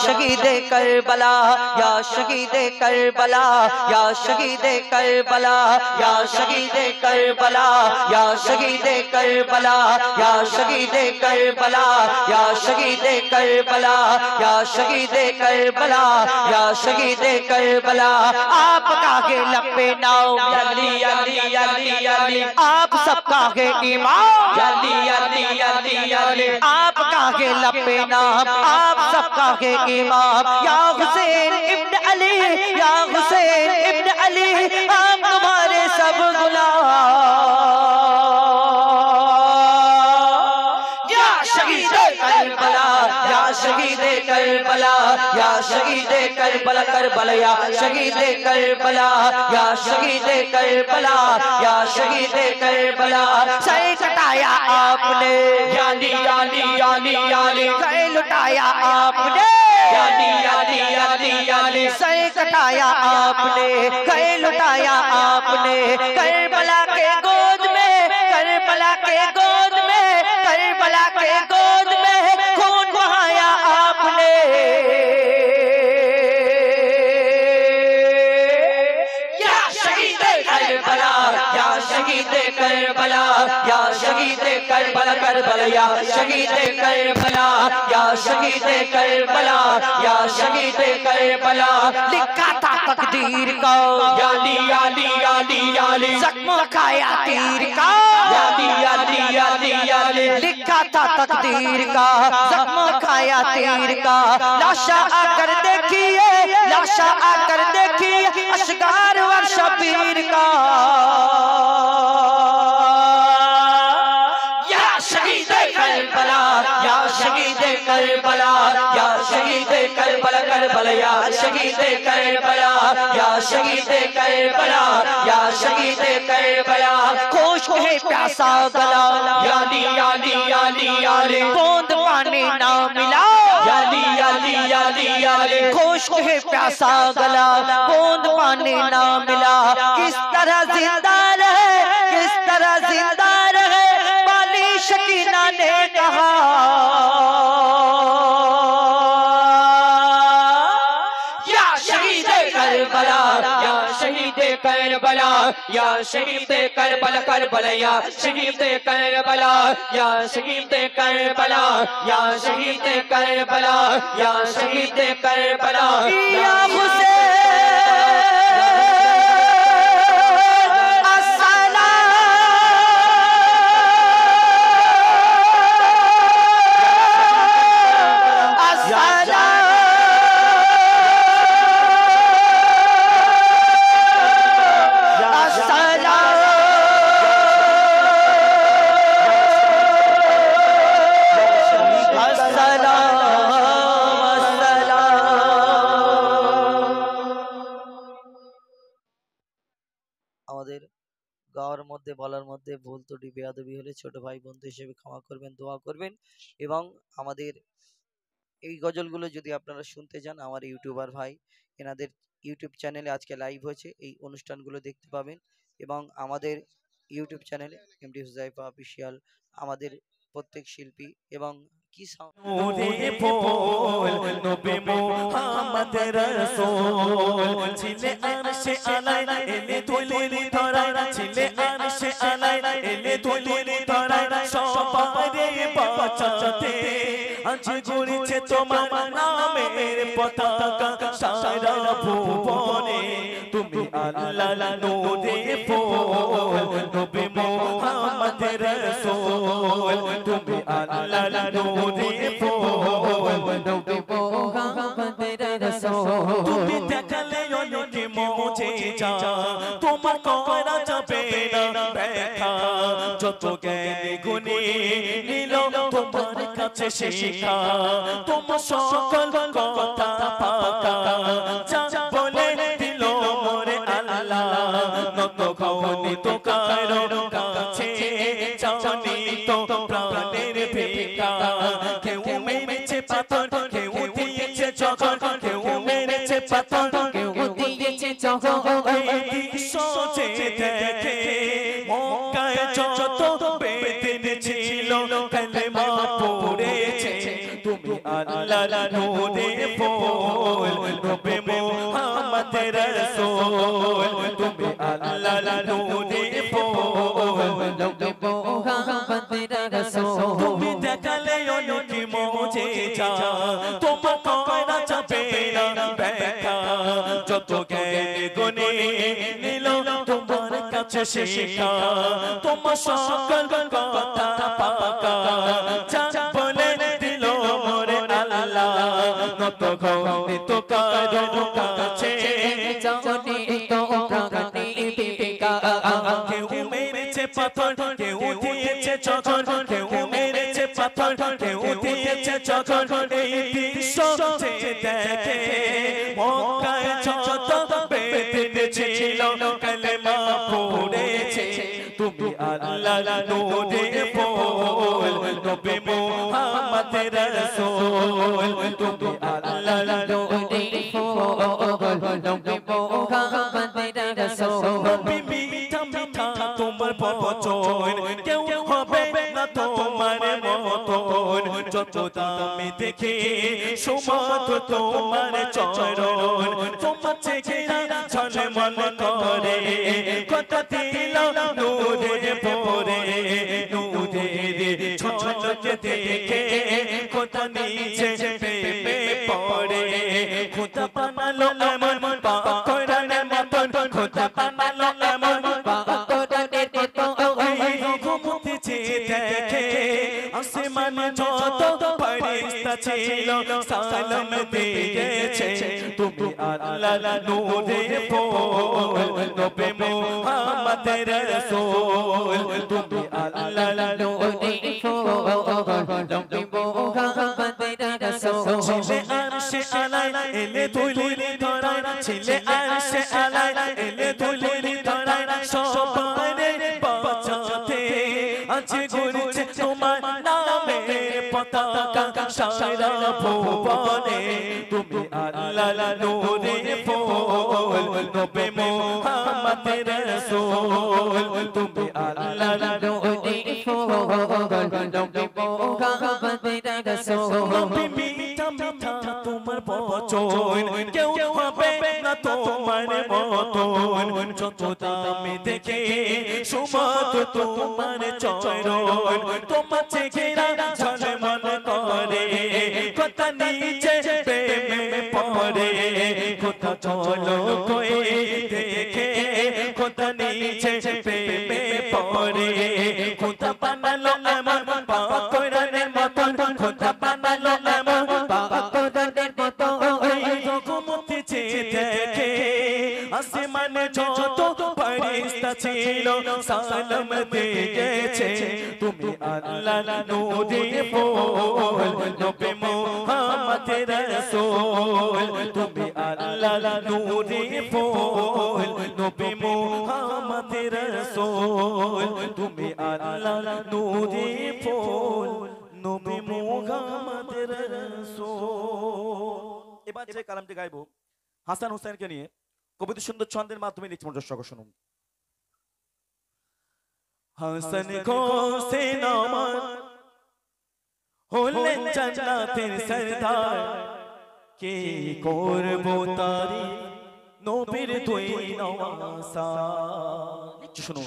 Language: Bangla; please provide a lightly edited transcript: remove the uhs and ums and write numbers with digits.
शहीद करबला या शहीद करबला या शहीद करबला या शहीद करबला या शहीद करबला या शहीद करबला या शहीद करबला या शहीद करबला या शहीद करबला आपका के लपे नाम अली अली अली अली आप सबका है इमाम अली अली अली अली आपका के लपे नाम आप सबका है इमाम या हुसैन इब्न अली या हुसैन इब्न अली हम तुम्हारे सब गुलाम या शहीद करबला या शहीद करबला या शहीद करबला करबला या शहीद करबला या शहीद करबला या शहीद करबला सर कटाया आपने यानी यानी यानी यानी कई लुटाया आपने यानी यानी यानी यानी सर कटाया आपने कई लुटाया आपने करबला के गोद में करबला के गोद में करबला के गोद में खून बहाया आपने या शहीद करबला या शहीद करबला या शहीद करबला करबला या शहीद करबला या शहीद करबला या शहीद करबला लिखा था तकदीर का याली याली याली याली जख्म खाया तीर का याली याली याली याली लिखा था तकदीर का जख्म खाया तीर का लाशा आकर देखिए लाशा आकर देखिए अशगार वर शबीर का या शहीद करबला या शहीद करबला या शहीद करबला करबला या शहीद करबला या शहीद करबला या शहीद करबला खुश है प्यासा गला याली याली याली याली बूंद पानी ना मिला याली याली याली याली खुश है प्यासा गला बूंद पानी ना मिला किस तरह जिंदा रहे किस तरह जिंदा रहे बाली शकीना ने कहा या शहीद करबला या शहीद करबला या शहीद करबला करबला या शहीद करबला या शहीद करबला या शहीद करबला या शहीद करबला या हुसैन আমাদের গাওয়ার মধ্যে বলার মধ্যে ভুল ত্রুটি বেয়াদবি হলে ছোট ভাই বন্ধু হিসেবে ক্ষমা করবেন দোয়া করবেন এবং আমাদের এই গজলগুলো যদি আপনারা শুনতে চান আমার ইউটিউবার ভাই এনাদের ইউটিউব চ্যানেলে আজকে লাইভ হয়েছে এই অনুষ্ঠানগুলো দেখতে পাবেন এবং আমাদের ইউটিউব চ্যানেলে এমডি হুজাইফা অফিশিয়াল আমাদের প্রত্যেক শিল্পী এবং কি নূরে ফুল নবী মুহাম্মদ রাসূল ছিলে আরশে আলাই এলে ধুলির ধরা ছিলে আরশে আলাই এলে ধুলির ধরা সবারে বাঁচাতে আজ গড়েছে তোমার নামের পতাকা সারা ভুবনে তুমি আল্লাহ নূরে ফুল নবী মুহাম্মদ রাসূল তুমি আল্লাহ নূরে ফুল নবী মুহাম্মদ রাসূল তুমি দেখালে অনেক মুজিজা তোমার করা যাবে না ব্যাখ্যা যত জ্ঞানী গুণী নিল তোমার কাছে শিক্ষা তোমার সকল কথা পাকা যা বলে দিল মোরে আল্লাহ নত খাওনি তো কারো কাছে জানি তো প্রাণের ভিক্ষা কেউ মেরেছে পাথর কেউ দিয়েছে জখম কেউ মেরেছে পাথর কেউ দিয়েছে জখম সোচে দেখে মক্কায় যত বেদিন ছিল কালেমা পড়েছে তুমি আল্লাহ নূরে নবী মুহাম্মদ রাসূল তুমি আল্লাহর নূরে ফুল নবী মুহাম্মদ রাসূল তুমি দেখালে অনেক মুজিজা তোমার কয়না যাবে না ব্যাখ্যা যত জ্ঞান গুণে নিল তোমার কাছে শিক্ষা তোমার সকল কথা পাকা যা বলে দিল মোরে আল্লাহ নত গৌনি তো কারণ কাছে জানি তো প্রাণী বিপিকা কেউ মেরেছে পাথর কেউ দিয়েছে চকর কেউ মেরেছে পাথর কেউ দিয়েছে চকর এই দৃশ্য যে দেখে মক্কায় যত বেদিন ছিল কালেমা পড়েছে তুমি আল্লাহর নূরে ফুল নবী মুহাম্মদ রাসূল তুমি আল্লাহর নূরে ফুল নবী মুহাম্মদ রাসূল মিঠা মিঠা তোমার বচন কেউ হবে না তোমার মতন যত দামি দেখে সুমত তোমার চরণ তোমার চেহারা ঝলমল করে কথা দিল নূরে ভরে নূরে ঝলকে দেখে কথা নিচে প্রেমে পড়ে খোদা বানালো এমন পাকড়ানের মতন খোদা বানালো এমন পাকড়ানের মতন রঘুমতি যে দেখে আসমানে যত ফেরেশতা ছিল সালাম দিয়েছে তুমি আল্লাহর নূরে ফুল নবী মুহাম্মদ রাসূল তুমি আল্লাহর নূরে ফুল নবী মুহাম্মদ রাসূল ছিলে আরশে আলাই এলে ধুলির ধরায় ছিলে আরশে আলাই এলে ধুলির ধরায় সবারে বাঁচাতে আজ ঘুরছে তোমার নামের পতাকা সারা ভুবনে তুমি আল্লাহর নূরে ফুল নবী মুহাম্মদ রাসূল তুমি আল্লাহর নূরে ফুল নবী মুহাম্মদ রাসূল মিঠা মিঠা তোমার বচন কেউ হবে না তোমার মতন যত দামি দেখে সুমত তোমার চরণ তোমার চেহারা ঝলমল করে কথা নিচে প্রেমে পড়ে কথা চলো কই দেখে কথা নিচে প্রেমে পড়ে কথা বানালো এমন পাকড়ানের মতন কথা বানালো এমন পাকড়ানের মতন রঘুমতি যে দেখে আসমানে যত ফেরেশতা ছিল সালাম দিয়েছে তুমি আল্লাহর নূরে ফুল নবী মুহাম্মদ রাসূল তুমি আল্লাহর নূরে ফুল নবী মুহাম্মদ রাসূল তুমি আল্লাহর নূরে ফুল নবী মুহাম্মদ রাসূল। এবার যে কালামটি গাইবো হাসান হোসেনকে নিয়ে কবিতা সুন্দর ছন্দের মাধ্যমে লিখছি দর্শক শুনুন। হাসান হোসেন আমার হলেন জান্নাতের সরদার কে করব তারি নবীর দুই নওয়াসা। শুনুন